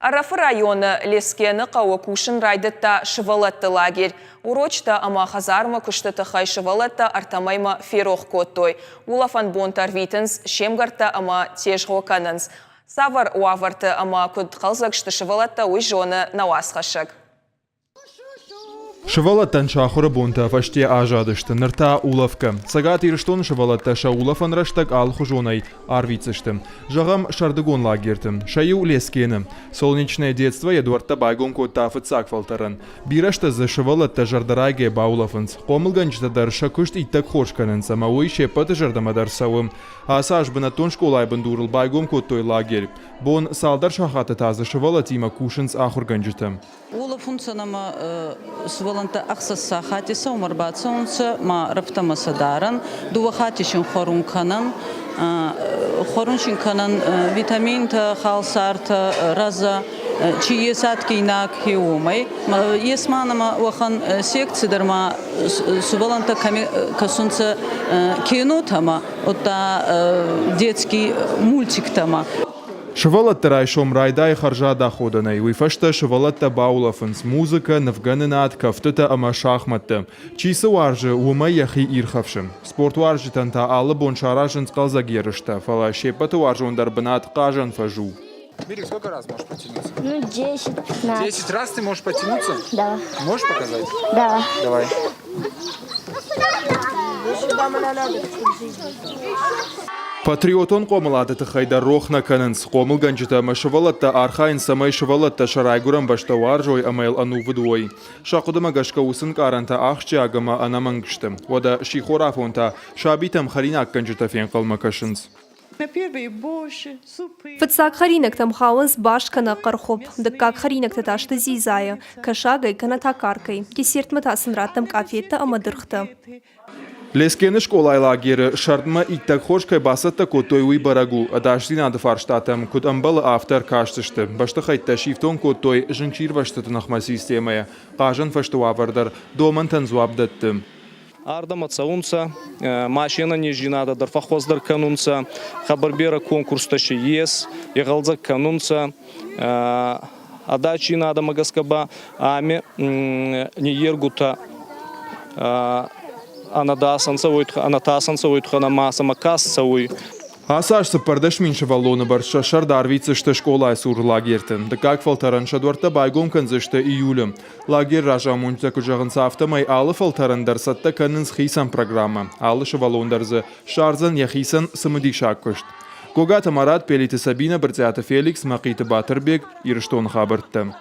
Арафы районы лескені қауы кушын райдытта шывалатты лагерь. Урочта ама хазарма күштіті хай шывалатта артамайма ферох коттой. Улафан бонтар витінс шемгарта ама тежғо канынс. Савар уаварты ама күд қалзакшты шывалатта уй жоны науасқашық. Шывалаттан шахуры бунта фаште ажадышты, нырта улавка. Сагат ирштон шывалатта ша улафан раштак ал хужонай арвицышты. Жағам шардыгон лагертым, шаю лескені. Солнечное детство Эдуардта байгон котта фыцак фалтаран. Бирашта за шывалатта жардарайге баулафынс. Қомылганчтадар шакушт иттак хошканын, сама ой шепаты жардамадар сауым. Асаш бынатон школай бындурыл байгон коттой лагерь. Бон салдар шахаты тазы шывалатима кушынс ахурганчтым. Улафунцанама сваланта ахсаса хатиса умарбатсаунца ма раптамаса даран дува хатишин хорун канан хоруншин канан витаминта халсарта раза чиесат кинак хиумай есманама вахан секцидерма сваланта касунца кинотама ота детский мультик тама. Шывалатта райшом райдай харжа доходанай. Уйфашта шывалатта баулафынс. Музыка навганынат кафтыта ама шахматты. Чисы варжы ума яхи ирхавшым. Спорт варжы танта алы боншаражын скалзаг ерышта. Фала шепаты варжы ондар бынат кажан фажу. Берег, сколько раз можешь потянуться? 10-15. 10 раз ты можешь потянуться? Да. Можешь показать? Да. Давай. Патриотон қомылады хайда рохна канынс. Қомылганчыта шывалатта архайн самай шывалатта шарайгурам башта варжой амайл ану выдуой. Шақудыма гашка усын каранта ахчы агама анамангышты. Ода шихорафонта шабитам харинак канчыта фен қалмакашынс. Фыцак харинак там хауанс башкана қархоп. Дыккак харинак таташты зизая. Кашагай канатакаркай. Кесерт матасын раттам кафетта амадырхты. Лескені школай лагері шардма иттак хошкай басатта коттой уй барагу. Адашти нады фарштатам кут амбалы автор каштышты. Башты хайтта шифтон коттой жынчир ваштыты нахма системая. Қажын фаштуавардар доман танзуабдатты. Ардам отсаунца, машина не жинада, дарфахоздар канунца, хабарбера конкурста ще ес, ягалзак канунца, адачи нада магаскаба, ами не ергута, анатасанца ойтхана маса макасца ой. Асашсы пардаш минша валлоны барша шардар вицышты школай сур лагертін. Дыкак фалтаран шадварта байгон канзышты июлі. Лагер ража мунчта күжағын сафтамай алы фалтаран дарсатта канынс хисан программа. Алы шавалондарзы шарзан яхисан сымыдик шаккышт. Когата Марат, Пелиты Сабина, Барцята Феликс, Мақиты Батырбек, Ирштон хабыртты.